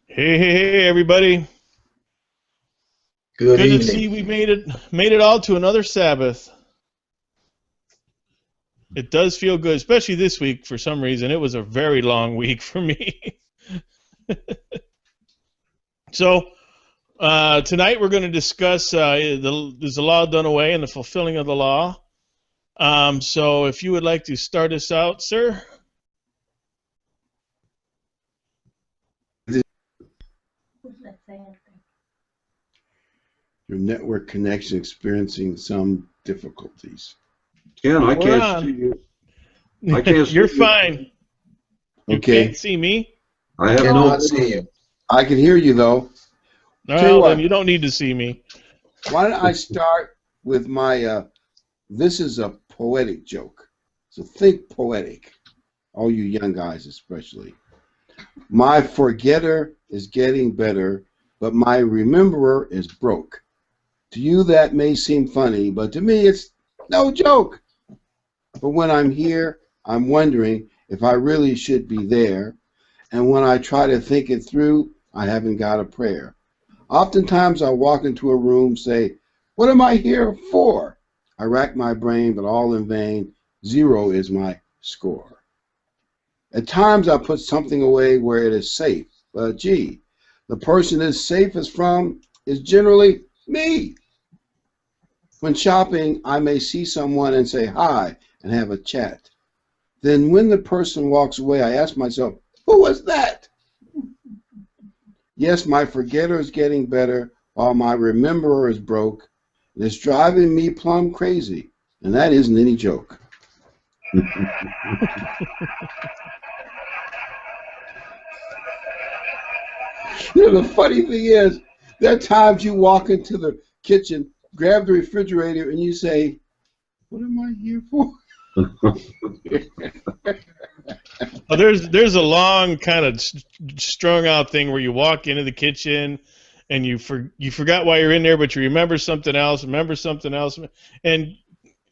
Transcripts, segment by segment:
Hey, everybody. Good Good to evening. see we made it all to another Sabbath. It does feel good, especially this week for some reason. It was a very long week for me. So, tonight we're going to discuss is the law done away and the fulfilling of the law. So if you would like to start us out, sir. Your network connection experiencing some difficulties. Ken, I We're can't on. see you. I can't see You're you. fine. You Okay. can't see me? I have Cannot no see you. I can hear you though. Tell you Well, what. then you don't need to see me. Why don't I start with my this is a poetic joke. So think poetic. All you young guys especially. My forgetter is getting better, but my rememberer is broke. To you that may seem funny, but to me it's no joke. But when I'm here, I'm wondering if I really should be there. And when I try to think it through, I haven't got a prayer. Oftentimes I walk into a room, say, what am I here for? I rack my brain, but all in vain. 0 is my score. At times I put something away where it is safe, but gee, the person it's safest from is generally me. When shopping, I may see someone and say hi and have a chat. Then when the person walks away, I ask myself, who was that? Yes, my forgetter is getting better while my rememberer is broke. And it's driving me plumb crazy, and that isn't any joke. You know, the funny thing is, there are times you walk into the kitchen, grab the refrigerator, and you say, what am I here for? Well, there's a long kind of strung out thing where you walk into the kitchen and you forgot why you're in there, but you remember something else, and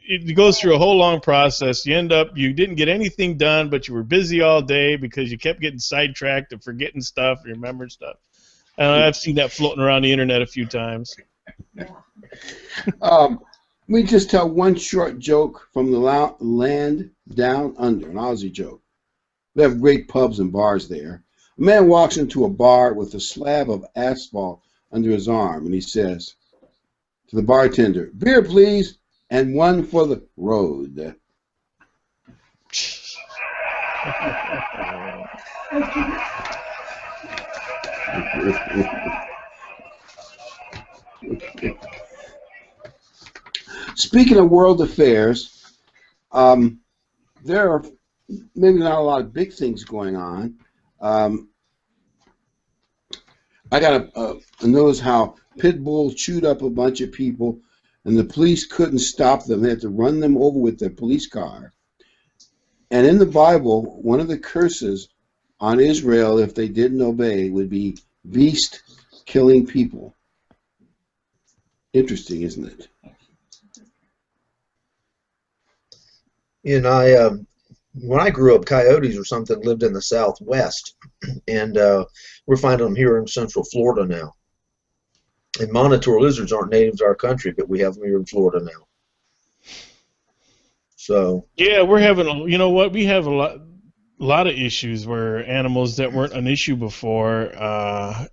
it goes through a whole long process. You end up you didn't get anything done, but you were busy all day because you kept getting sidetracked and forgetting stuff, remembering stuff. I've seen that floating around the internet a few times. Let me just tell one short joke from the land down under, an Aussie joke. They have great pubs and bars there. A man walks into a bar with a slab of asphalt under his arm, and he says to the bartender, beer please, and one for the road. Speaking of world affairs, there are maybe not a lot of big things going on. I got to notice how pit bulls chewed up a bunch of people, and the police couldn't stop them. They had to run them over with their police car. And in the Bible, one of the curses on Israel, if they didn't obey, would be beast killing people. Interesting, isn't it? You know, when I grew up, coyotes or something lived in the Southwest, and we're finding them here in Central Florida now. And monitor lizards aren't native to our country, but we have them here in Florida now. So yeah, we're having you know what, we have a lot of issues where animals that weren't an issue before,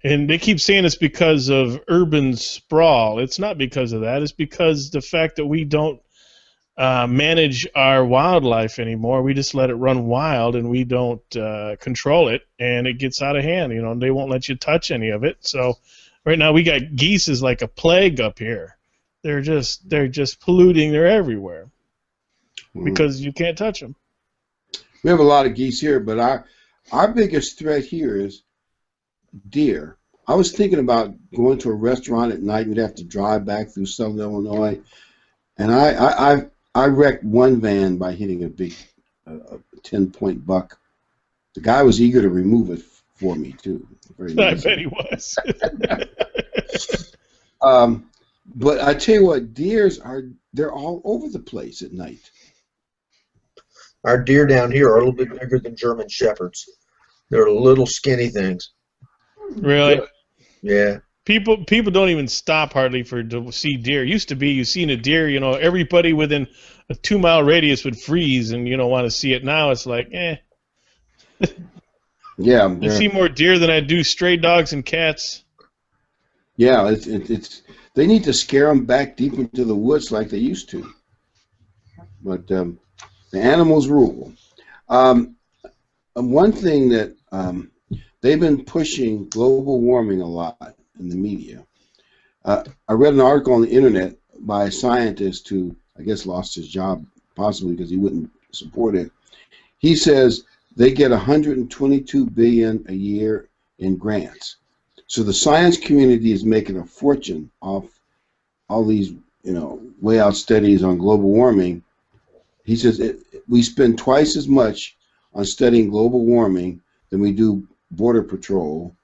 and they keep saying it's because of urban sprawl. It's not because of that. It's because the fact that we don't manage our wildlife anymore. We just let it run wild, and we don't control it, and it gets out of hand. You know, they won't let you touch any of it. So right now we got geese is like a plague up here. They're just polluting. They're everywhere because you can't touch them. We have a lot of geese here, but our biggest threat here is deer. I was thinking about going to a restaurant at night. We'd have to drive back through Southern Illinois, and I wrecked one van by hitting a big 10-point buck. The guy was eager to remove it for me too. Very nice. I bet he was. But I tell you what, they're all over the place at night. Our deer down here are a little bit bigger than German shepherds. They're little skinny things. Really? Yeah. People don't even stop hardly to see deer. Used to be you seen a deer, you know, everybody within a 2-mile radius would freeze and you don't want to see it. Now it's like, Yeah, I see more deer than I do stray dogs and cats. yeah. It's they need to scare them back deep into the woods like they used to. But the animals rule. One thing that they've been pushing global warming a lot in the media. I read an article on the internet by a scientist who, I guess, lost his job possibly because he wouldn't support it. He says they get 122 billion a year in grants. So the science community is making a fortune off all these, you know, way out studies on global warming. He says we spend twice as much on studying global warming than we do border patrol.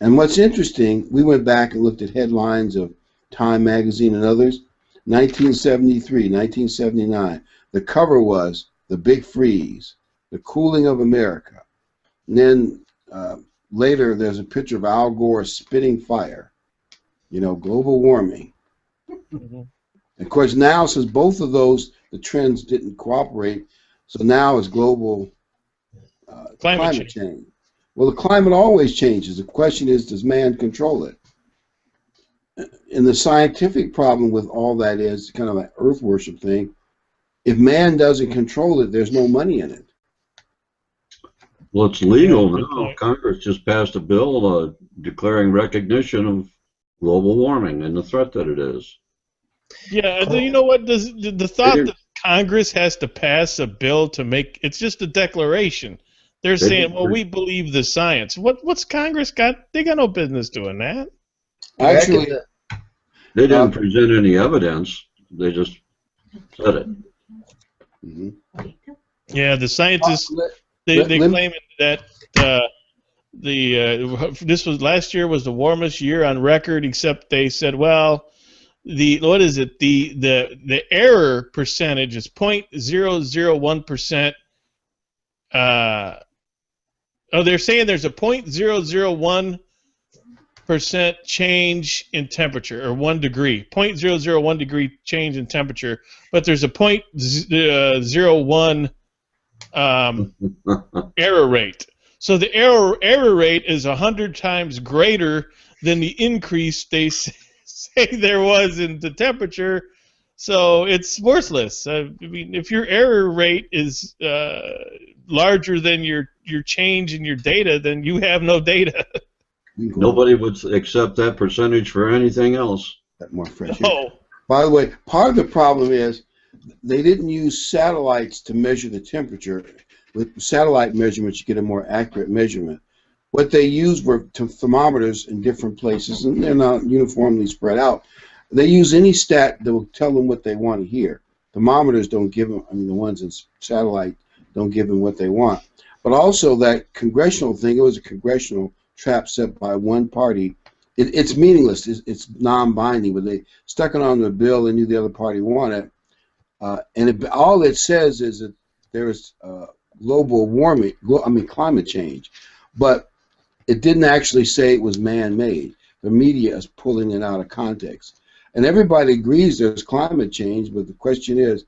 And what's interesting, we went back and looked at headlines of Time magazine and others. 1973, 1979, the cover was The Big Freeze, The Cooling of America. And then later there's a picture of Al Gore spitting fire, you know, global warming. Mm-hmm. Of course, now, since both of those, the trends didn't cooperate, so now it's global climate change. Well, the climate always changes. The question is, does man control it? And the scientific problem with all that is kind of an earth worship thing. If man doesn't control it, there's no money in it. Well, it's legal now. Congress just passed a bill declaring recognition of global warming and the threat that it is. Yeah, you know what? The thought that Congress has to pass a bill to make it's just a declaration. They're saying, well, we believe the science. What's Congress got? They got no business doing that. Actually, they didn't present any evidence. They just said it. Mm-hmm. Yeah, the scientists they claim that this was last year was the warmest year on record. Except they said, well, the error percentage is 0.001%. They're saying there's a 0.001% change in temperature, or 1 degree, 0.001 degree change in temperature, but there's a 0.01 error rate. So the error rate is 100 times greater than the increase they say there was in the temperature. So it's worthless. I mean, if your error rate is larger than your change in your data, then you have no data. Nobody would accept that percentage for anything else. That more fresh. No. By the way, part of the problem is they didn't use satellites to measure the temperature. With satellite measurements, you get a more accurate measurement. What they used were thermometers in different places, and they're not uniformly spread out. They use any stat that will tell them what they want to hear. Thermometers don't give them, I mean, the ones in satellite don't give them what they want. But also that congressional thing, it was a congressional trap set by one party. It's meaningless. It's non-binding, but they stuck it on the bill. They knew the other party wanted it. And all it says is that there is global warming, climate change. But it didn't actually say it was man-made. The media is pulling it out of context. And everybody agrees there's climate change, but the question is,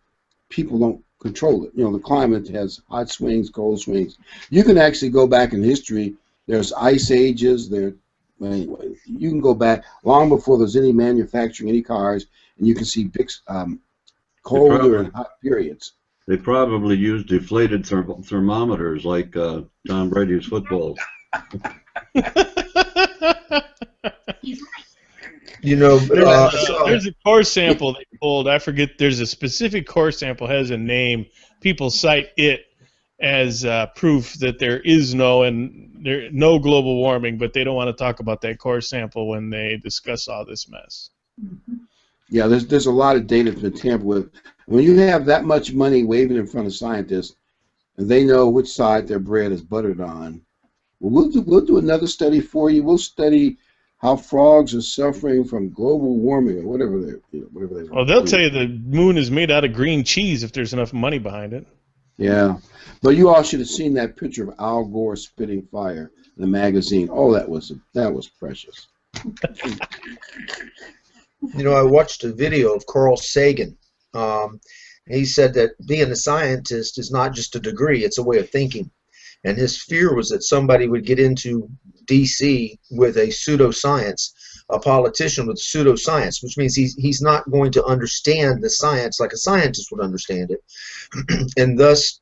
people don't control it. You know, the climate has hot swings, cold swings. You can actually go back in history. There's ice ages. Anyway, you can go back long before there's any manufacturing, any cars, and you can see big colder and hot periods. They probably used deflated thermometers like Tom Brady's football. You know, there's a core sample they pulled. I forget. There's a specific core sample has a name. People cite it as proof that there is no global warming, but they don't want to talk about that core sample when they discuss all this mess. Yeah, there's a lot of data that's been tampered with. When you have that much money waving in front of scientists, and they know which side their bread is buttered on, we'll do another study for you. We'll study how frogs are suffering from global warming or whatever they. Well, they'll tell you the moon is made out of green cheese if there's enough money behind it. Yeah, but you all should have seen that picture of Al Gore spitting fire in the magazine. Oh, that was precious. You know, I watched a video of Carl Sagan. He said that being a scientist is not just a degree, it's a way of thinking. And his fear was that somebody would get into D.C. with a pseudoscience, a politician with pseudoscience, which means he's not going to understand the science like a scientist would understand it, and thus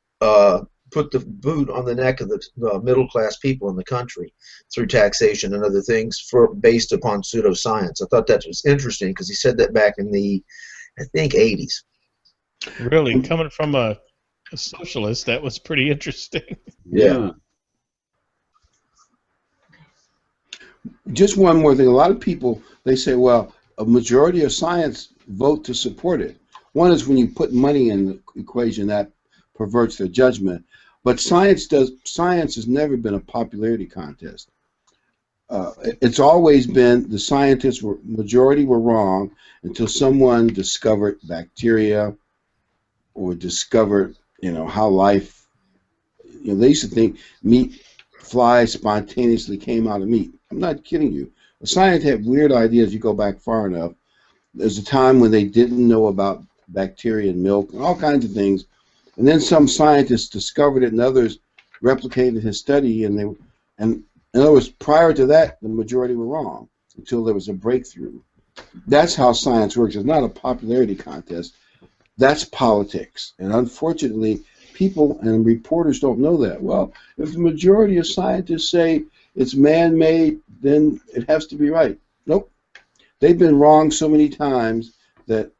put the boot on the neck of the middle-class people in the country through taxation and other things based upon pseudoscience. I thought that was interesting because he said that back in the, I think, 80s. Really, coming from a socialist, that was pretty interesting. Yeah. Just one more thing. A lot of people, they say, well, a majority of science vote to support it. One is when you put money in the equation, that perverts their judgment. But science has never been a popularity contest. It's always been the scientists majority were wrong until someone discovered bacteria or discovered, how life, they used to think meat flies spontaneously came out of meat. I'm not kidding you. Science had weird ideas. You go back far enough. There's a time when they didn't know about bacteria in milk and all kinds of things. And then some scientists discovered it, and others replicated his study. And in other words, prior to that, the majority were wrong until there was a breakthrough. That's how science works. It's not a popularity contest. That's politics. And unfortunately, people and reporters don't know that. Well, if the majority of scientists say it's man-made, then it has to be right. Nope. They've been wrong so many times that,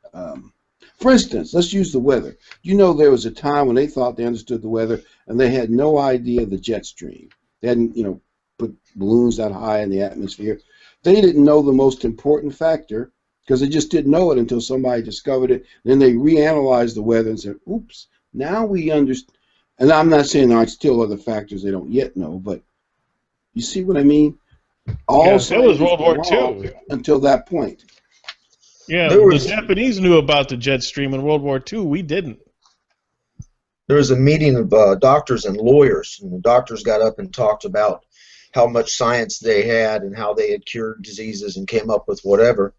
for instance, let's use the weather. There was a time when they thought they understood the weather, and they had no idea the jet stream. They hadn't, put balloons that high in the atmosphere. They didn't know the most important factor because they just didn't know it until somebody discovered it. Then they reanalyzed the weather and said, oops, now we understand. And I'm not saying there aren't still other factors they don't yet know, but you see what I mean? That was World War II. Until that point. Yeah, the Japanese knew about the jet stream in World War II. We didn't. There was a meeting of doctors and lawyers, and the doctors got up and talked about how much science they had and how they had cured diseases and came up with whatever.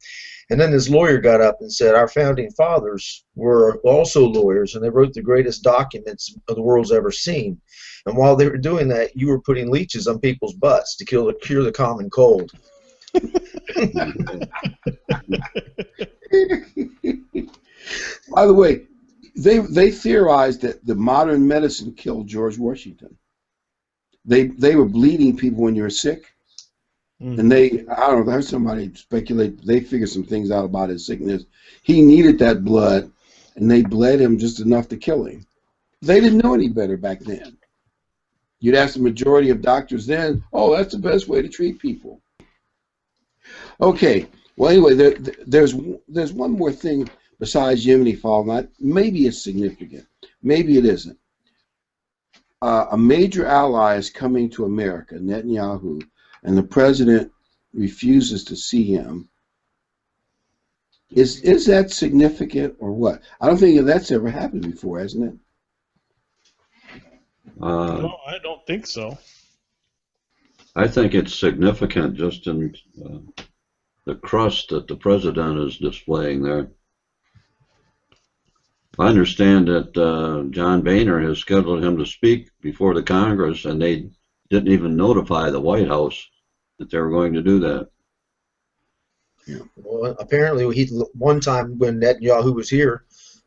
And then this lawyer got up and said, our founding fathers were also lawyers, and they wrote the greatest documents the world's ever seen. And while they were doing that, you were putting leeches on people's butts to cure the common cold. By the way, they theorized that the modern medicine killed George Washington. They were bleeding people when you were sick. And I don't know, there's somebody speculate, they figured some things out about his sickness. He needed that blood, and they bled him just enough to kill him. They didn't know any better back then. You'd ask the majority of doctors then, oh, that's the best way to treat people. Okay, well, anyway, there's one more thing besides Yemeni Fall. Maybe it's significant. Maybe it isn't. A major ally is coming to America, Netanyahu, and the president refuses to see him. Is that significant or what? I don't think that's ever happened before, hasn't it? No, I don't think so. I think it's significant just in the crust that the president is displaying there. I understand that John Boehner has scheduled him to speak before the Congress, and they didn't even notify the White House that they were going to do that. Yeah. Well, apparently, one time when Netanyahu was here,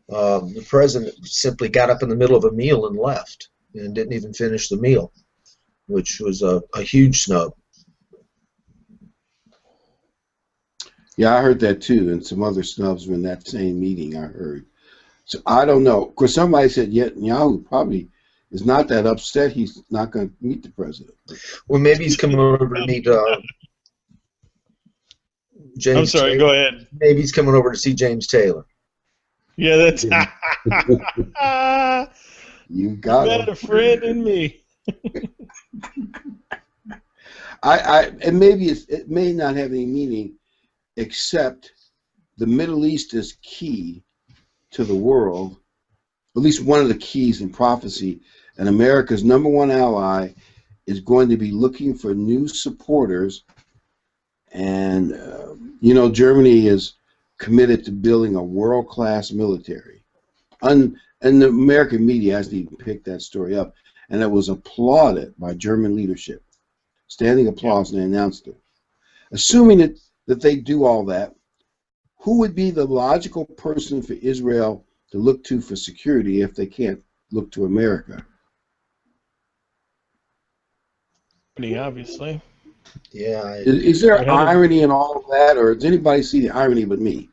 the president simply got up in the middle of a meal and left, and didn't even finish the meal, which was a huge snub. Yeah, I heard that too, and some other snubs were in that same meeting, I heard. So I don't know. Of course, somebody said Netanyahu probably is not that upset he's not going to meet the president. Well, maybe he's coming over to meet James I'm sorry, Taylor. go ahead. Maybe he's coming over to see James Taylor. Yeah, that's... You got a friend in me. And maybe it may not have any meaning, except the Middle East is key to the world, at least one of the keys in prophecy, and America's #1 ally is going to be looking for new supporters. And, you know, Germany is committed to building a world-class military. And the American media hasn't even picked that story up. And it was applauded by German leadership. Standing applause, and they announced it. Assuming that they do all that, who would be the logical person for Israel to look to for security if they can't look to America? Obviously. Yeah. Is there irony in all of that, or does anybody see the irony but me?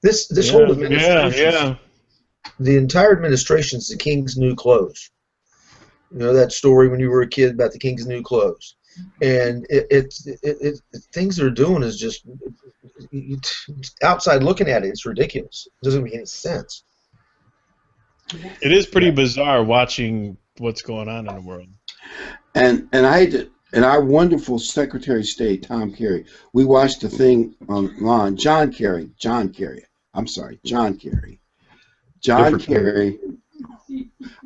This whole administration, yeah. the entire administration's the king's new clothes. You know that story when you were a kid about the king's new clothes, and things they're doing is just outside looking at it, it's ridiculous. It doesn't make any sense. It is pretty bizarre watching what's going on in the world. And our wonderful Secretary of State, Tom Kerry, we watched the thing online. John Kerry.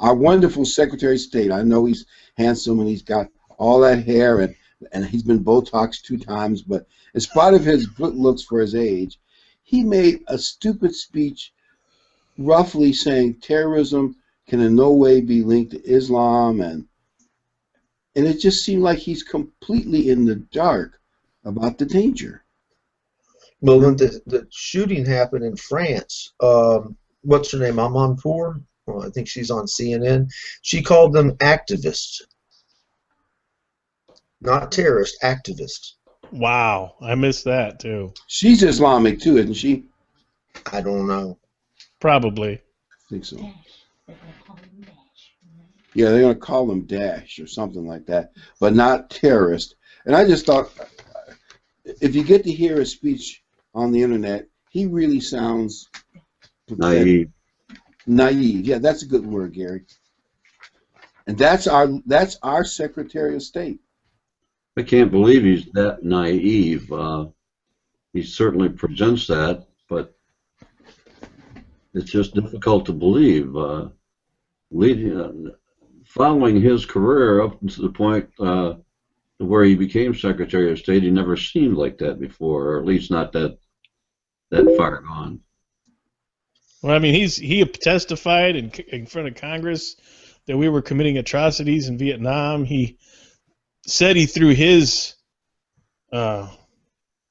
Our wonderful Secretary of State. I know he's handsome and he's got all that hair and he's been Botoxed 2 times, but in spite of his good looks for his age, he made a stupid speech roughly saying terrorism can in no way be linked to Islam, and it just seemed like he's completely in the dark about the danger. Well, when the shooting happened in France, what's her name? Amanpour? Well, I think she's on CNN. She called them activists. Not terrorists, activists. Wow, I missed that too. She's Islamic too, isn't she? I don't know. Probably. I think so. Yeah, they're going to call them Daesh or something like that, but not terrorist. And I just thought, if you get to hear his speech on the internet, he really sounds Naive. Naive. Yeah, that's a good word, Gary. And that's our Secretary of State. I can't believe he's that naive. He certainly presents that, but it's just difficult to believe. Following his career up to the point where he became Secretary of State, he never seemed like that before, or at least not that far gone. Well, I mean, he testified in front of Congress that we were committing atrocities in Vietnam. He said he threw his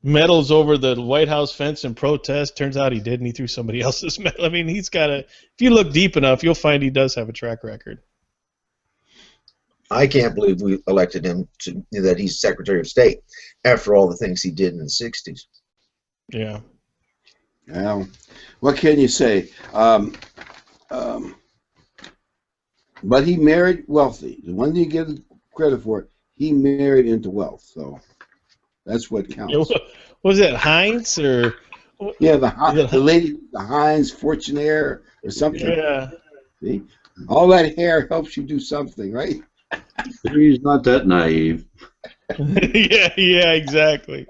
medals over the White House fence in protest. Turns out he didn't. He threw somebody else's medal. I mean, he's got a. If you look deep enough, you'll find he does have a track record. I can't believe we elected him that he's Secretary of State after all the things he did in the 60s. Yeah. Well, what can you say? But he married wealthy. The one thing you give credit for, he married into wealth. So that's what counts. Yeah, was it Heinz or? Yeah, the lady, the Heinz Fortunaire or something. Yeah. See? All that hair helps you do something, right? He's not that naive. yeah, exactly.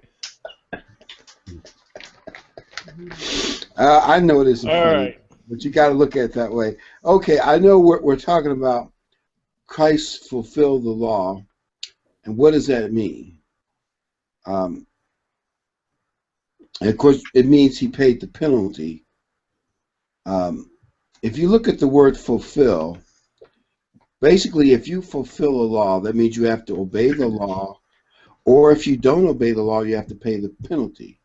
I know this is All funny, right. but you got to look at it that way. Okay, I know we're talking about Christ fulfilled the law, and what does that mean? And of course, it means he paid the penalty. If you look at the word fulfill, basically, if you fulfill a law, that means you have to obey the law, or if you don't obey the law, you have to pay the penalty.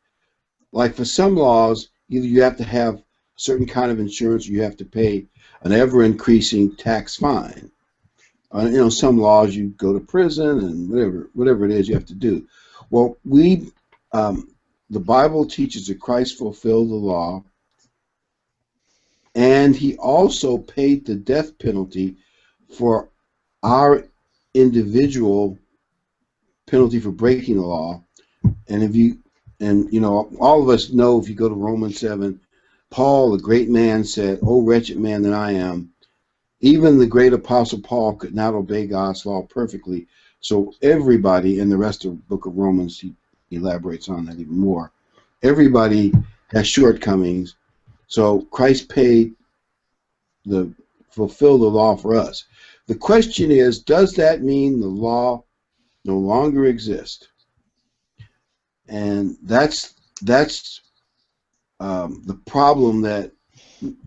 Like for some laws, either you have to have a certain kind of insurance, or you have to pay an ever-increasing tax fine. You know, some laws you go to prison and whatever it is you have to do. Well, the Bible teaches that Christ fulfilled the law, and he also paid the death penalty for our individual penalty for breaking the law. And you know, all of us know, if you go to Romans 7, Paul, the great man, said, "O wretched man that I am." Even the great apostle Paul could not obey God's law perfectly. So everybody, in the rest of the book of Romans, he elaborates on that even more. Everybody has shortcomings. So Christ paid fulfill the law for us. The question is, does that mean the law no longer exists? And that's the problem that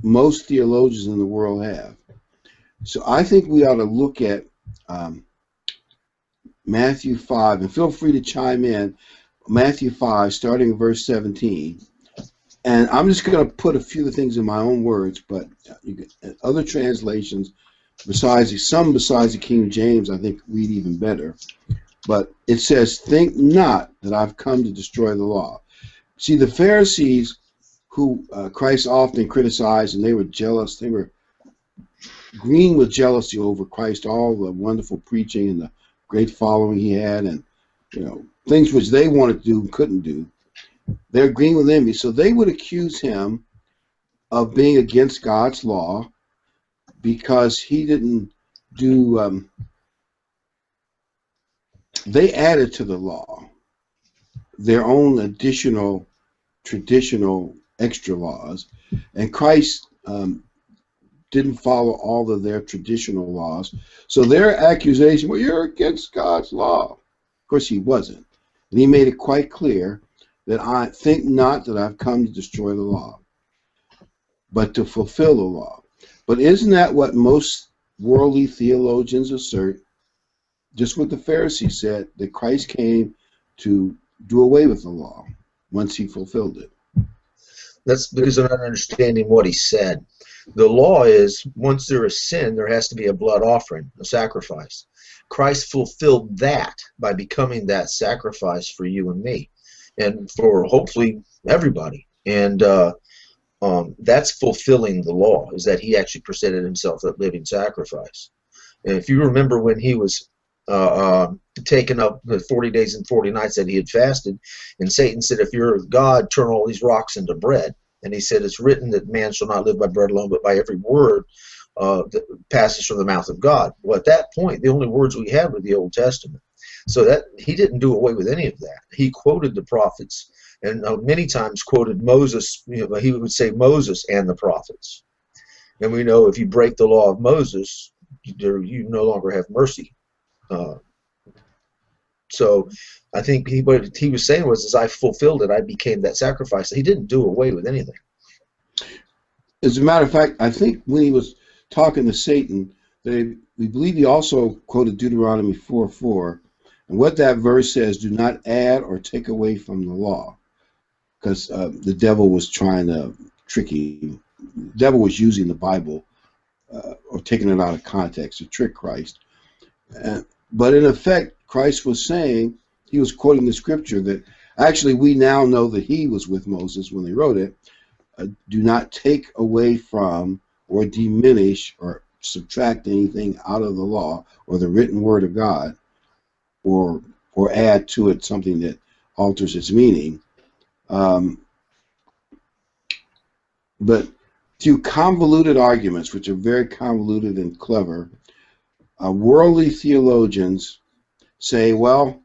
most theologians in the world have. So I think we ought to look at Matthew 5, and feel free to chime in. Matthew 5, starting in verse 17. And I'm just going to put a few of the things in my own words, but you get other translations, besides the King James, I think read even better. But it says, "Think not that I've come to destroy the law." See, the Pharisees, who Christ often criticized, and they were jealous, they were green with jealousy over Christ, all the wonderful preaching and the great following he had, and things which they wanted to do and couldn't do. They're green with envy, so they would accuse him of being against God's law because he didn't do. They added to the law their own additional, traditional, extra laws, and Christ didn't follow all of their traditional laws. So their accusation, well, you're against God's law. Of course, he wasn't. And he made it quite clear that I think not that I've come to destroy the law, but to fulfill the law. But isn't that what most worldly theologians assert? Just what the Pharisees said, that Christ came to do away with the law once he fulfilled it. That's because they're not understanding what he said. The law is, once there is sin, there has to be a blood offering, a sacrifice. Christ fulfilled that by becoming that sacrifice for you and me, and for hopefully everybody. And that's fulfilling the law, is that he actually presented himself a living sacrifice. And if you remember when he was taken up the 40 days and 40 nights that he had fasted, and Satan said, if you're God, turn all these rocks into bread. And he said, it's written that man shall not live by bread alone, but by every word that passes from the mouth of God. Well, at that point, the only words we had were the Old Testament. So that he didn't do away with any of that. He quoted the prophets, and many times quoted Moses. He would say Moses and the prophets. And we know if you break the law of Moses, you no longer have mercy. So I think what he was saying was, as I fulfilled it, I became that sacrifice. He didn't do away with anything. As a matter of fact, I think when he was talking to Satan, we believe he also quoted Deuteronomy 4:4, and what that verse says, do not add or take away from the law, because the devil was trying to trick him. The devil was using the Bible or taking it out of context to trick Christ. But in effect, Christ was saying, he was quoting the scripture that actually we now know that he was with Moses when they wrote it. Do not take away from or diminish or subtract anything out of the law or the written word of God, or add to it something that alters its meaning. But through convoluted arguments, which are very convoluted and clever, worldly theologians say, well,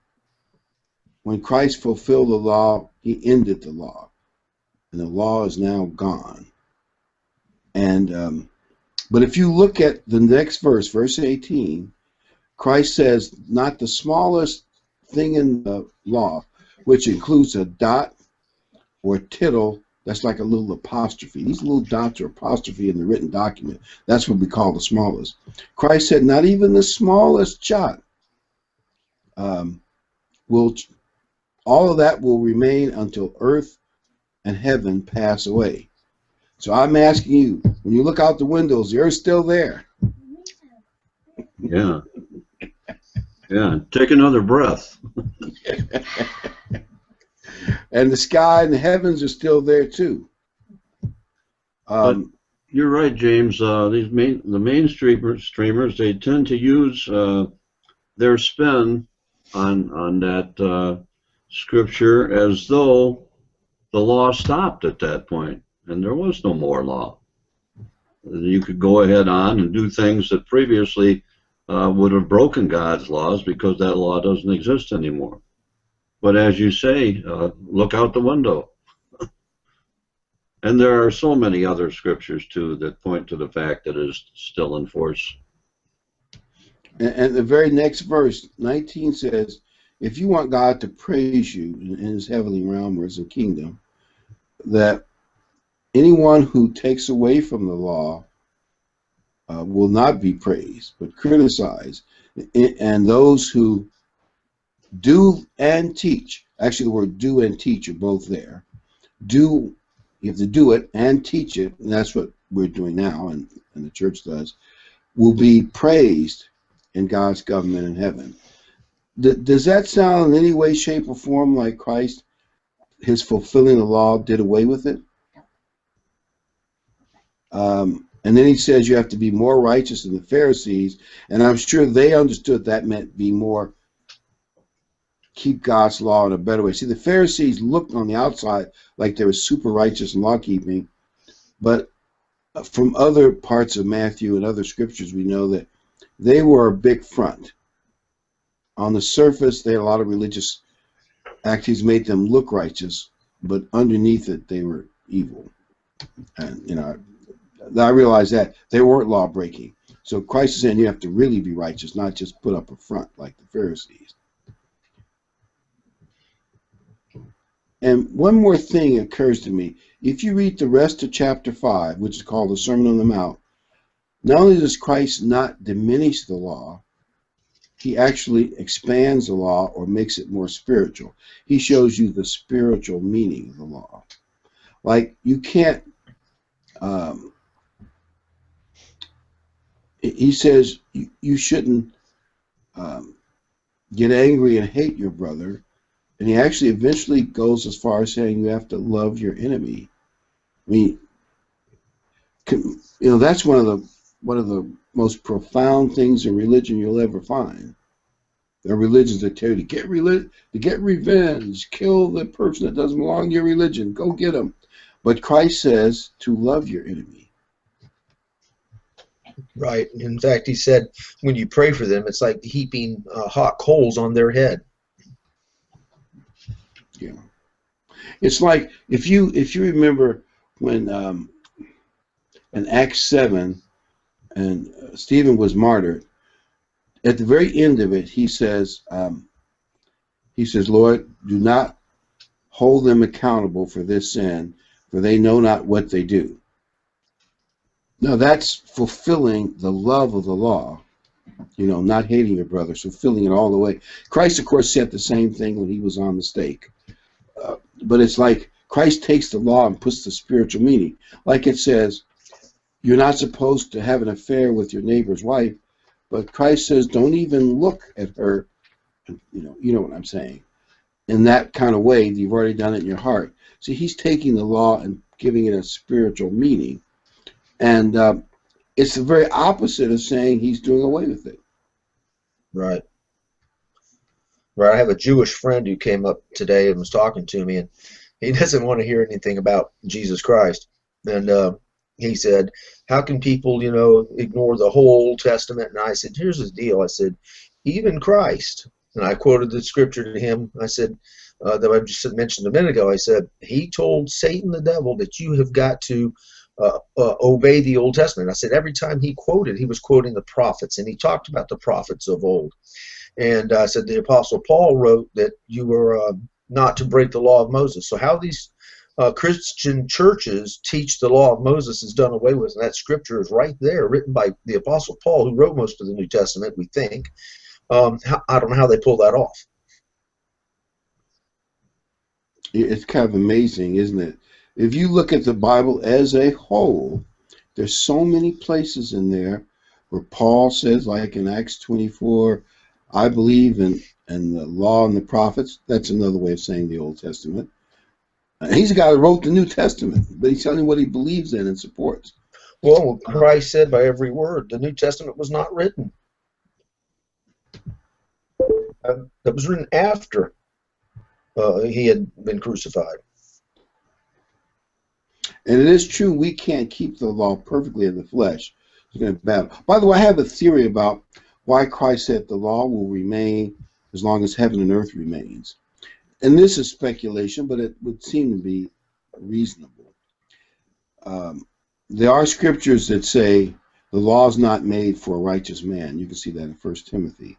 when Christ fulfilled the law, he ended the law, and the law is now gone. And but if you look at the next verse, verse 18, Christ says, not the smallest thing in the law, which includes a dot or a tittle, that's like a little apostrophe. These little dots or apostrophe in the written document, that's what we call the smallest. Christ said, not even the smallest jot all of that will remain until earth and heaven pass away. So I'm asking you, when you look out the windows, the earth's still there. Yeah. Yeah, take another breath. And the sky and the heavens are still there too. But you're right, James. The mainstreamers, they tend to use their spin on that scripture as though the law stopped at that point, and there was no more law. You could go ahead on and do things that previously would have broken God's laws because that law doesn't exist anymore. But as you say, look out the window. And there are so many other scriptures, too, that point to the fact that it is still in force. And the very next verse, 19, says, if you want God to praise you in his heavenly realm or his kingdom, that anyone who takes away from the law will not be praised, but criticized. And those who do and teach, actually the word do and teach are both there. Do, you have to do it and teach it, and that's what we're doing now, and the church does, will be praised in God's government in heaven. Does that sound in any way, shape, or form like Christ, his fulfilling the law, did away with it? And then he says you have to be more righteous than the Pharisees, and I'm sure they understood that meant be more, keep God's law in a better way. See, the Pharisees looked on the outside like they were super righteous in law keeping, but from other parts of Matthew and other scriptures we know that they were a big front. On the surface, they had a lot of religious activities made them look righteous, but underneath it, they were evil. And, you know, I realized that they weren't law breaking. So Christ is saying you have to really be righteous, not just put up a front like the Pharisees. And one more thing occurs to me. If you read the rest of chapter 5, which is called the Sermon on the Mount, not only does Christ not diminish the law, he actually expands the law or makes it more spiritual. He shows you the spiritual meaning of the law. Like, you can't, he says you shouldn't get angry and hate your brother. And he actually eventually goes as far as saying you have to love your enemy. I mean, you know, that's one of the most profound things in religion you'll ever find. There are religions that tell you to get revenge, kill the person that doesn't belong to your religion, go get them. But Christ says to love your enemy. Right. In fact, he said when you pray for them, it's like heaping hot coals on their head. Yeah. It's like if you remember when in Acts 7 and Stephen was martyred, at the very end of it he says, Lord, do not hold them accountable for this sin, for they know not what they do. Now that's fulfilling the love of the law, you know, not hating your brother, fulfilling it all the way. Christ, of course, said the same thing when he was on the stake. But it's like Christ takes the law and puts the spiritual meaning. Like it says, you're not supposed to have an affair with your neighbor's wife, but Christ says, don't even look at her. You know what I'm saying. In that kind of way, you've already done it in your heart. See, he's taking the law and giving it a spiritual meaning. And it's the very opposite of saying he's doing away with it. Right. Right. I have a Jewish friend who came up today and was talking to me, and he doesn't want to hear anything about Jesus Christ. And he said, how can people, you know, ignore the whole Old Testament? And I said, here's the deal. I said, even Christ, and I quoted the scripture to him. I said, that I just mentioned a minute ago. I said, he told Satan the devil that you have got to obey the Old Testament. I said, every time he quoted, he was quoting the prophets, and he talked about the prophets of old. And I said, the Apostle Paul wrote that you were not to break the law of Moses. So how these Christian churches teach the law of Moses is done away with, and that scripture is right there, written by the Apostle Paul, who wrote most of the New Testament, we think. I don't know how they pull that off. It's kind of amazing, isn't it? If you look at the Bible as a whole, there's so many places in there where Paul says, like in Acts 24, I believe in the law and the prophets. That's another way of saying the Old Testament. He's the guy that wrote the New Testament, but he's telling you what he believes in and supports. Well, Christ said by every word, the New Testament was not written. That was written after he had been crucified. And it is true, we can't keep the law perfectly in the flesh. It's going to battle. By the way, I have a theory about why Christ said the law will remain as long as heaven and earth remains. And this is speculation, but it would seem to be reasonable. there are scriptures that say the law is not made for a righteous man. You can see that in 1 Timothy.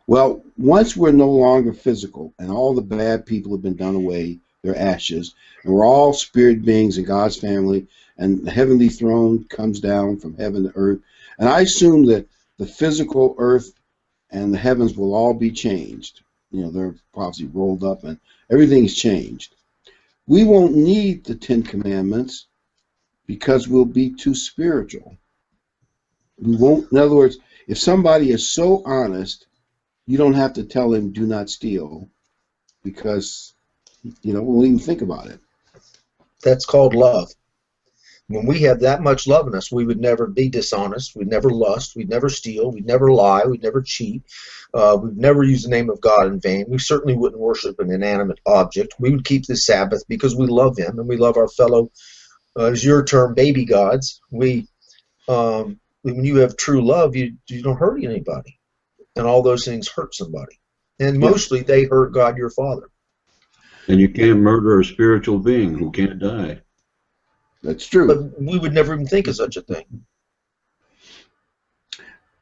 Well, once we're no longer physical and all the bad people have been done away, their ashes, and we're all spirit beings in God's family, and the heavenly throne comes down from heaven to earth, and I assume that the physical earth and the heavens will all be changed. You know, they're probably rolled up and everything's changed. We won't need the 10 Commandments because we'll be too spiritual. We won't, in other words, if somebody is so honest, you don't have to tell him, do not steal, because, you know, we'll even think about it. That's called love. When we have that much love in us, we would never be dishonest. We'd never lust. We'd never steal. We'd never lie. We'd never cheat. We'd never use the name of God in vain. We certainly wouldn't worship an inanimate object. We would keep the Sabbath because we love Him and we love our fellow, as your term, baby gods. When you have true love, you don't hurt anybody. And all those things hurt somebody. And mostly they hurt God your Father. And you can't murder a spiritual being who can't die. That's true. But we would never even think of such a thing.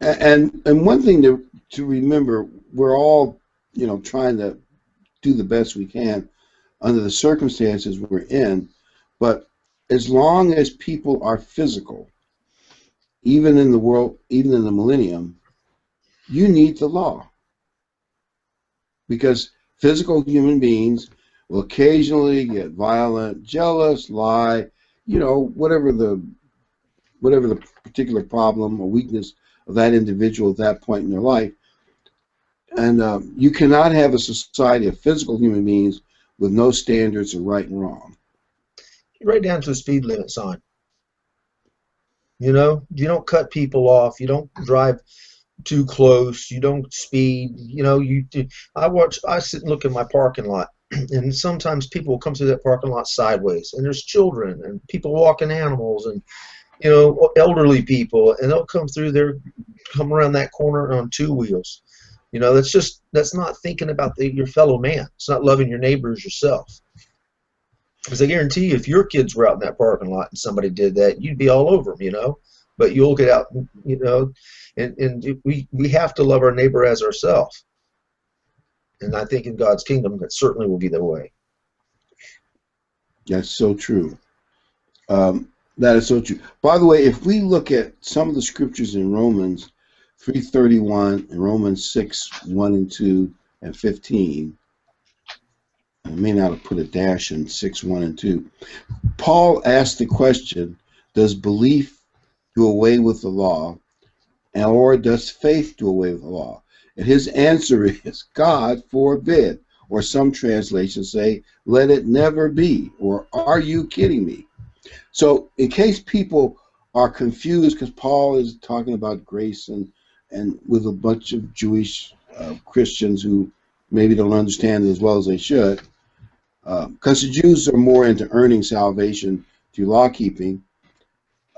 And one thing to remember, we're all, you know, trying to do the best we can under the circumstances we're in. But as long as people are physical, even in the world, even in the millennium, you need the law. Because physical human beings will occasionally get violent, jealous, lie, you know, whatever the particular problem or weakness of that individual at that point in their life. And you cannot have a society of physical human beings with no standards of right and wrong. Right down to a speed limit sign. You know, you don't cut people off. You don't drive too close. You don't speed. You know, I sit and look in my parking lot, and sometimes people will come through that parking lot sideways, and there's children and people walking animals and, you know, elderly people, and they'll come through there, come around that corner on two wheels. You know, that's not thinking about your fellow man. It's not loving your neighbor as yourself. Because I guarantee you, if your kids were out in that parking lot and somebody did that, you'd be all over them, you know. But you'll get out, you know, and we have to love our neighbor as ourselves. And I think in God's kingdom, that certainly will be the way. That's so true. That is so true. By the way, if we look at some of the scriptures in Romans 3:31 and Romans 6:1 and 2 and 15, I may not have put a dash in 6:1 and 2. Paul asked the question, does belief do away with the law, or does faith do away with the law? And his answer is, God forbid. Or some translations say, let it never be. Or, are you kidding me? So in case people are confused, because Paul is talking about grace and with a bunch of Jewish Christians who maybe don't understand it as well as they should, because the Jews are more into earning salvation through law keeping,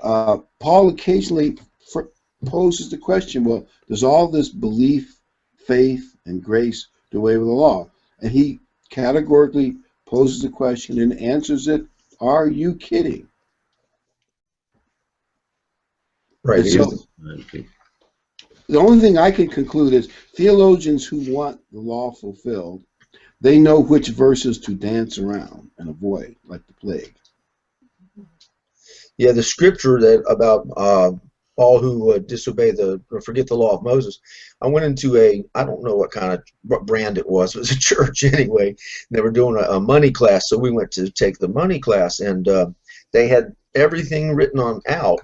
Paul occasionally poses the question, well, does all this belief, faith, and grace do away with the law? And he categorically poses the question and answers it, are you kidding? Right. So, the only thing I can conclude is theologians who want the law fulfilled, they know which verses to dance around and avoid, like the plague. Yeah, the scripture that about all who disobey or forget the law of Moses. I went into I don't know what brand it was. It was a church anyway. They were doing a money class, so we went to take the money class, and they had everything written out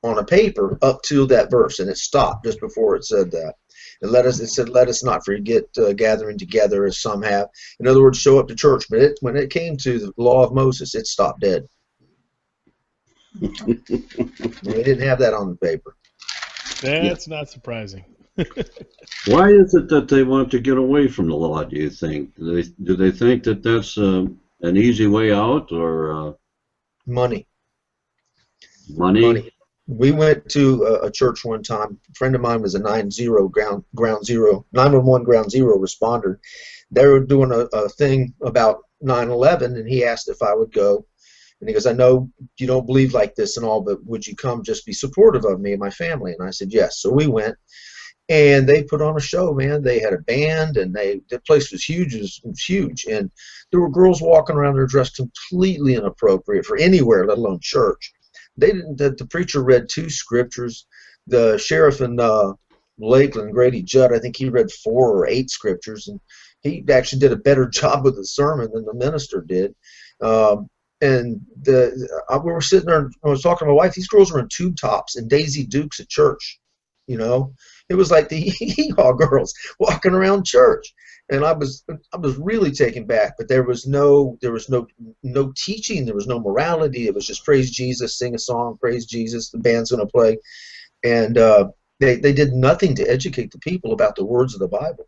on a paper up to that verse, and it stopped just before it said that. It said, let us not forget gathering together as some have. In other words, show up to church. But when it came to the law of Moses, it stopped dead. They didn't have that on the paper. That's not surprising. Why is it that they want to get away from the law, do you think? Do they think that that's an easy way out, or Money. money? We went to a church one time. A friend of mine was a 911 ground zero responder. They were doing a thing about 9/11, and he asked if I would go And he goes, I know you don't believe like this and all, but would you come just be supportive of me and my family? And I said, yes. So we went, and they put on a show, man. They had a band, and the place was huge. It was huge. And there were girls walking around there dressed completely inappropriate for anywhere, let alone church. They didn't. The preacher read 2 scriptures. The sheriff in Lakeland, Grady Judd, I think he read 4 or 8 scriptures, and he actually did a better job with the sermon than the minister did. And we were sitting there, and I was talking to my wife. These girls were in tube tops and Daisy Dukes at church. You know, it was like the hee-haw girls walking around church, and I was really taken back. But there was no teaching, there was no morality. It was just praise Jesus, sing a song, praise Jesus. The band's going to play, and they did nothing to educate the people about the words of the Bible.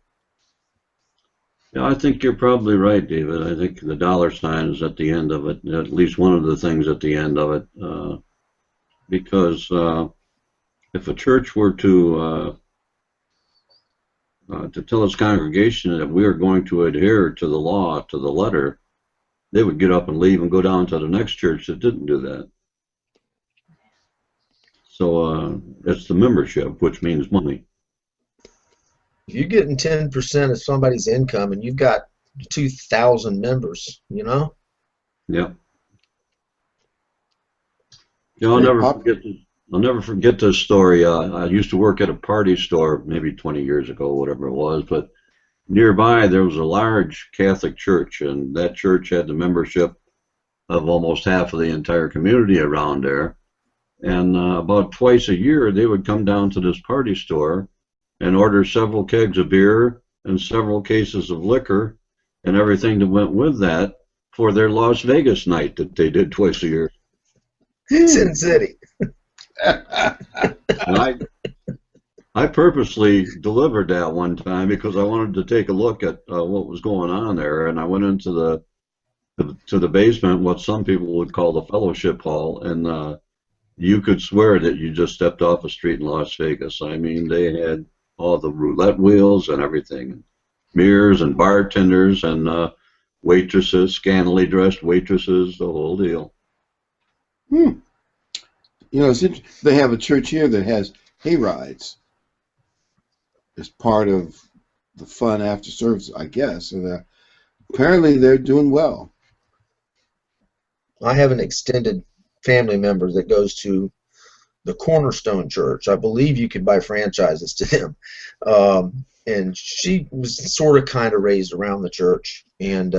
Yeah, I think you're probably right, David. I think the dollar sign is at the end of it, at least one of the things at the end of it, because if a church were to tell its congregation that we are going to adhere to the law to the letter, they would get up and leave and go down to the next church that didn't do that. So it's the membership, which means money. If you're getting 10% of somebody's income and you've got 2,000 members, you know? Yeah. Yeah, I'll never forget this story. I used to work at a party store maybe 20 years ago, whatever it was, but nearby there was a large Catholic church, and that church had the membership of almost half of the entire community around there. And about twice a year, they would come down to this party store and order several kegs of beer and several cases of liquor and everything that went with that for their Las Vegas night that they did twice a year. Sin City. And I purposely delivered that one time because I wanted to take a look at what was going on there, and I went into the basement, what some people would call the fellowship hall, and you could swear that you just stepped off a street in Las Vegas. I mean, they had all the roulette wheels and everything, mirrors and bartenders and waitresses, scantily dressed waitresses, the whole deal. You know, they have a church here that has hay rides as part of the fun after service, I guess. And apparently they're doing well. I have an extended family member that goes to the Cornerstone Church. I believe you could buy franchises to them. And she was sort of kind of raised around the church. And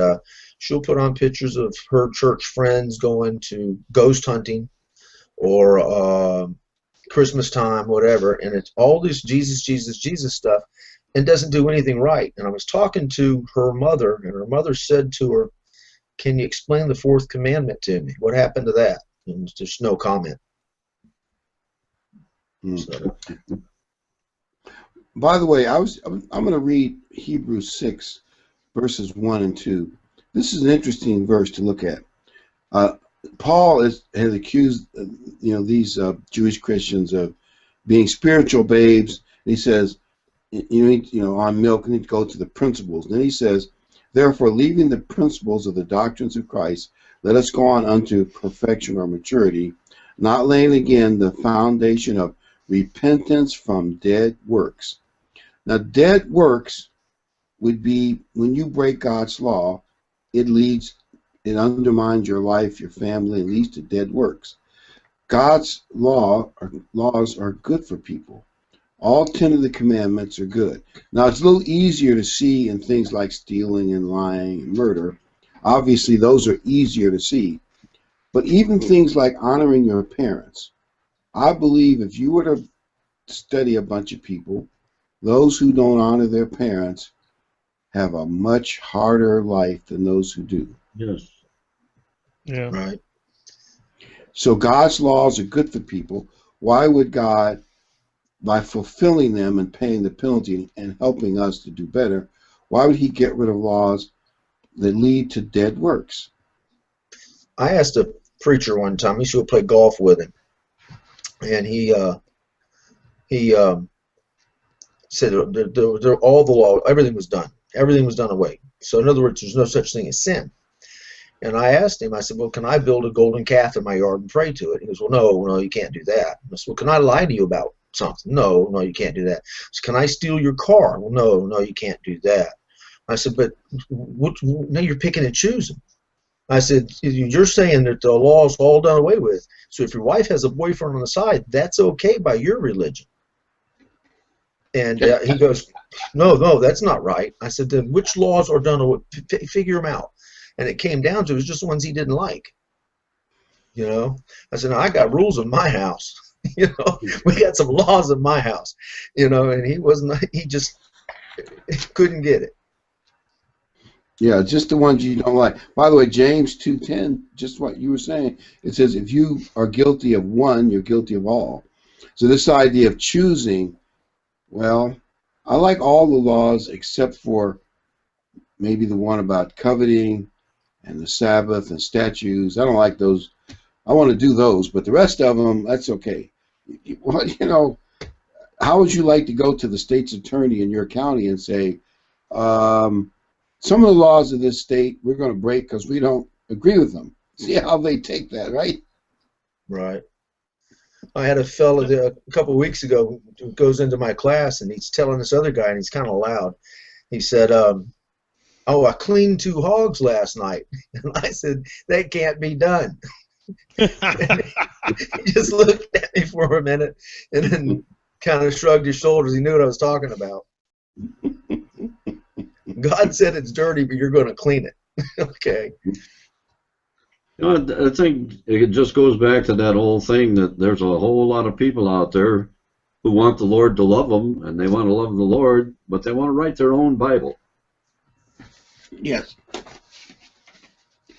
she'll put on pictures of her church friends going to ghost hunting or Christmas time, whatever. And it's all this Jesus, Jesus, Jesus stuff and doesn't do anything right. And I was talking to her mother, and her mother said to her, "Can you explain the 4th commandment to me? What happened to that?" And just no comment. So. By the way, I'm going to read Hebrews 6, verses 1 and 2. This is an interesting verse to look at. Paul has accused these Jewish Christians of being spiritual babes. He says, on milk, you need to go to the principles. And then he says, therefore, leaving the principles of the doctrines of Christ, let us go on unto perfection or maturity, not laying again the foundation of repentance from dead works. Now, dead works would be when you break God's law, it undermines your life, your family, and leads to dead works. God's laws are good for people. All 10 of the commandments are good. Now, it's a little easier to see in things like stealing and lying and murder. Obviously, those are easier to see. But even things like honoring your parents, I believe if you were to study a bunch of people, those who don't honor their parents have a much harder life than those who do. Yes. Yeah. Right. So God's laws are good for people. Why would God, by fulfilling them and paying the penalty and helping us to do better, why would he get rid of laws that lead to dead works? I asked a preacher one time. I used to play golf with him, and he said all the law, everything was done. Everything was done away. So in other words, there's no such thing as sin. And I asked him, I said, well, can I build a golden calf in my yard and pray to it? He goes, well, no, you can't do that. I said, well, can I lie to you about something? No, you can't do that. I said, can I steal your car? Well, no, you can't do that. I said, but now you're picking and choosing. I said, you're saying that the law's all done away with. So if your wife has a boyfriend on the side, that's okay by your religion. And he goes, no, that's not right. I said, then which laws are done away? Figure them out. And it came down to it was just the ones he didn't like. You know, I said, no, I got rules in my house. You know, we got some laws in my house. You know, and he just couldn't get it. Yeah, just the ones you don't like. By the way, James 2:10, just what you were saying, it says if you are guilty of one, you're guilty of all. So this idea of choosing, well, I like all the laws except for maybe the one about coveting and the Sabbath and statutes. I don't like those. I want to do those, but the rest of them, that's okay. Well, you know, how would you like to go to the state's attorney in your county and say, some of the laws of this state we're going to break because we don't agree with them? See how they take that, right? Right. I had a fellow a couple of weeks ago who goes into my class, and he's telling this other guy, and he's kind of loud. He said, oh, I cleaned 2 hogs last night. And I said, that can't be done. He just looked at me for a minute and then kind of shrugged his shoulders. He knew what I was talking about. God said it's dirty, but you're going to clean it. Okay. You know, I think it just goes back to that whole thing that there's a whole lot of people out there who want the Lord to love them, and they want to love the Lord, but they want to write their own Bible. Yes.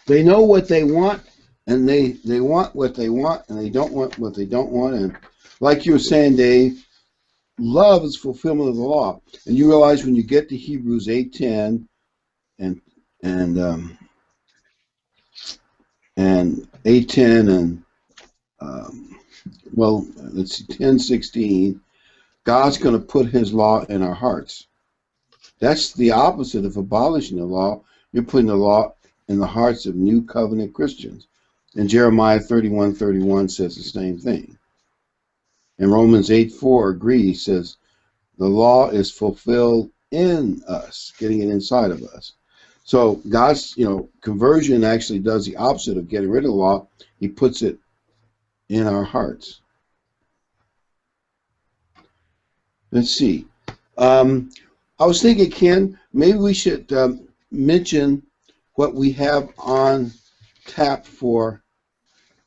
They know what they want, and they want what they want, and they don't want what they don't want. And like you were saying, Dave, love is fulfillment of the law. And you realize when you get to Hebrews 8:10 and 8:10 and well, let's see, 10:16, God's going to put His law in our hearts. That's the opposite of abolishing the law. You're putting the law in the hearts of new covenant Christians. And Jeremiah 31:31 says the same thing. And Romans 8:4 agrees, says the law is fulfilled in us, getting it inside of us. So God's, conversion actually does the opposite of getting rid of the law. He puts it in our hearts. Let's see. I was thinking, Ken, maybe we should mention what we have on tap for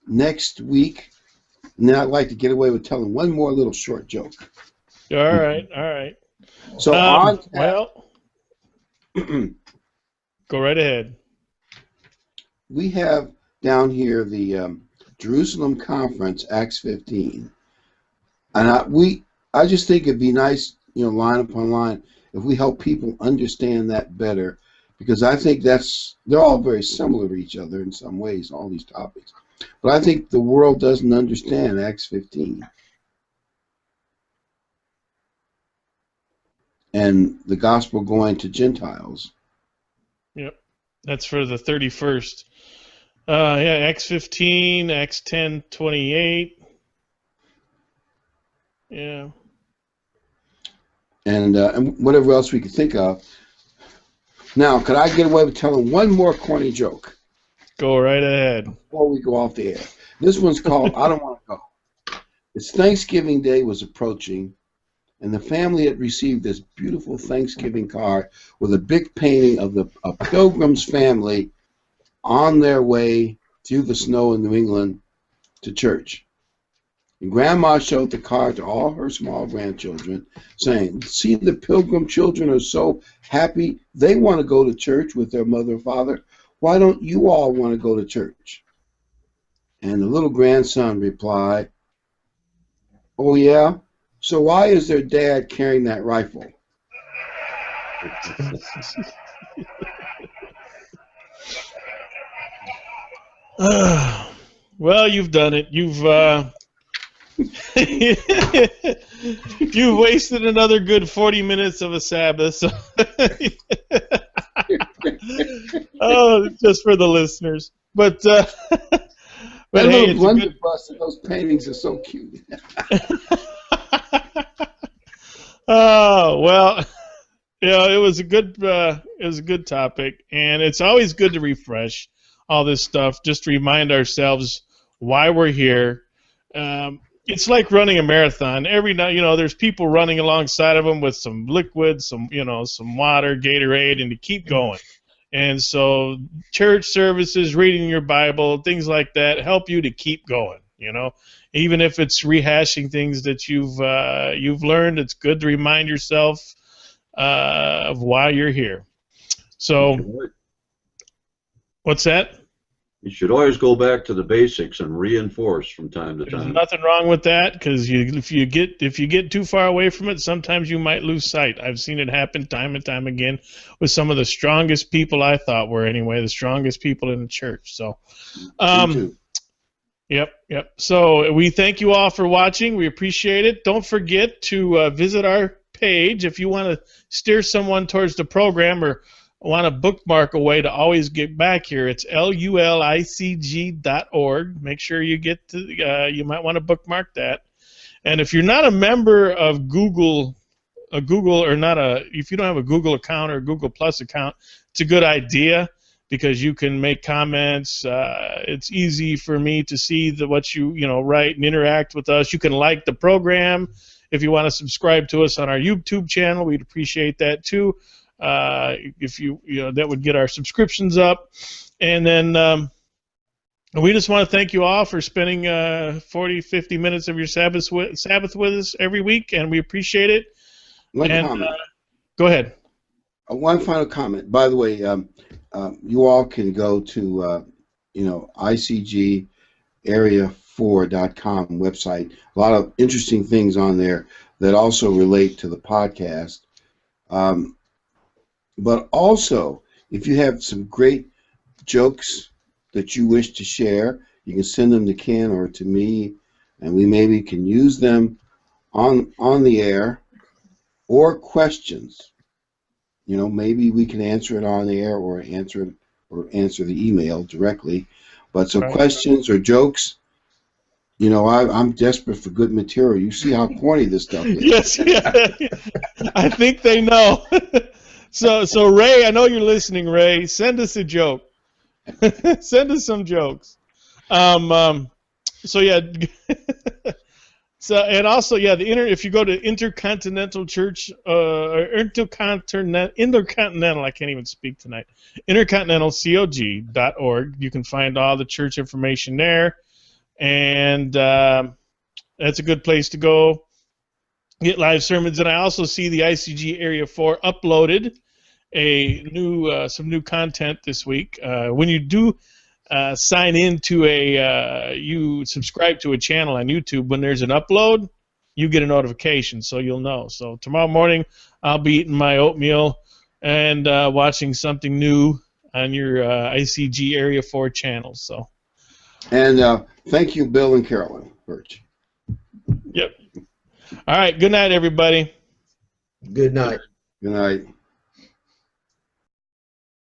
next week. And then I'd like to get away with telling one more little short joke. All right. So on tap, well, go right ahead. We have down here the Jerusalem Conference, Acts 15. And I just think it'd be nice, line upon line, if we help people understand that better, because I think they're all very similar to each other in some ways, all these topics. But I think the world doesn't understand Acts 15. And the gospel going to Gentiles. Yep. That's for the 31st. Acts 15, Acts 10:28. Yeah. And whatever else we could think of. Now, could I get away with telling one more corny joke? Go right ahead. Before we go off the air. This one's called I Don't Want to Go. It's Thanksgiving Day was approaching, and the family had received this beautiful Thanksgiving card with a big painting of a Pilgrim's family on their way through the snow in New England to church. And Grandma showed the card to all her small grandchildren, saying, see, the Pilgrim children are so happy. They want to go to church with their mother and father. Why don't you all want to go to church? And the little grandson replied, oh, yeah? So why is their dad carrying that rifle? Well, you've done it. You've wasted another good 40 minutes of a Sabbath. Oh, just for the listeners. But That hey, little blunderbuss and those paintings are so cute. Oh well, it was a good topic, and it's always good to refresh all this stuff, just to remind ourselves why we're here. It's like running a marathon. Every night, there's people running alongside of them with some liquid, some water, Gatorade, and to keep going. And so, church services, reading your Bible, things like that help you to keep going. Even if it's rehashing things that you've learned, it's good to remind yourself of why you're here. So, what's that? You should always go back to the basics and reinforce from time to time. There's nothing wrong with that, because if you get too far away from it, sometimes you might lose sight. I've seen it happen time and time again with some of the strongest people, I thought were anyway, the strongest people in the church. So, Me too. Yep. So we thank you all for watching. We appreciate it. Don't forget to visit our page if you want to steer someone towards the program or want to bookmark a way to always get back here. It's lulicg.org. Make sure you get to. You might want to bookmark that. And if you're not a member of Google, if you don't have a Google account or a Google Plus account, it's a good idea, because you can make comments. It's easy for me to see what you write and interact with us. You can like the program. If you want to subscribe to us on our YouTube channel, we'd appreciate that too. If that would get our subscriptions up. And then we just want to thank you all for spending 40-50 minutes of your Sabbath with us every week, and we appreciate it. One comment. Go ahead. One final comment. By the way, you all can go to ICGarea4.com website. A lot of interesting things on there that also relate to the podcast. But also, if you have some great jokes that you wish to share, you can send them to Ken or to me, and we maybe can use them on the air, or questions. Maybe we can answer it on the air or answer the email directly. But some questions or jokes, I'm desperate for good material. You see how corny this stuff is. Yes, yeah. I think they know. So Ray, I know you're listening, Ray. Send us a joke. Send us some jokes. So yeah. So, and also, if you go to Intercontinental Church, Intercontinental, I can't even speak tonight, intercontinentalcog.org, you can find all the church information there, and that's a good place to go get live sermons. And I also see the ICG Area 4 uploaded some new content this week. When you do sign into you subscribe to a channel on YouTube, when there's an upload, you get a notification, so you'll know. So tomorrow morning, I'll be eating my oatmeal and watching something new on your ICG Area 4 channel. So. And thank you, Bill and Carolyn Birch. Yep. All right. Good night, everybody. Good night. Good night.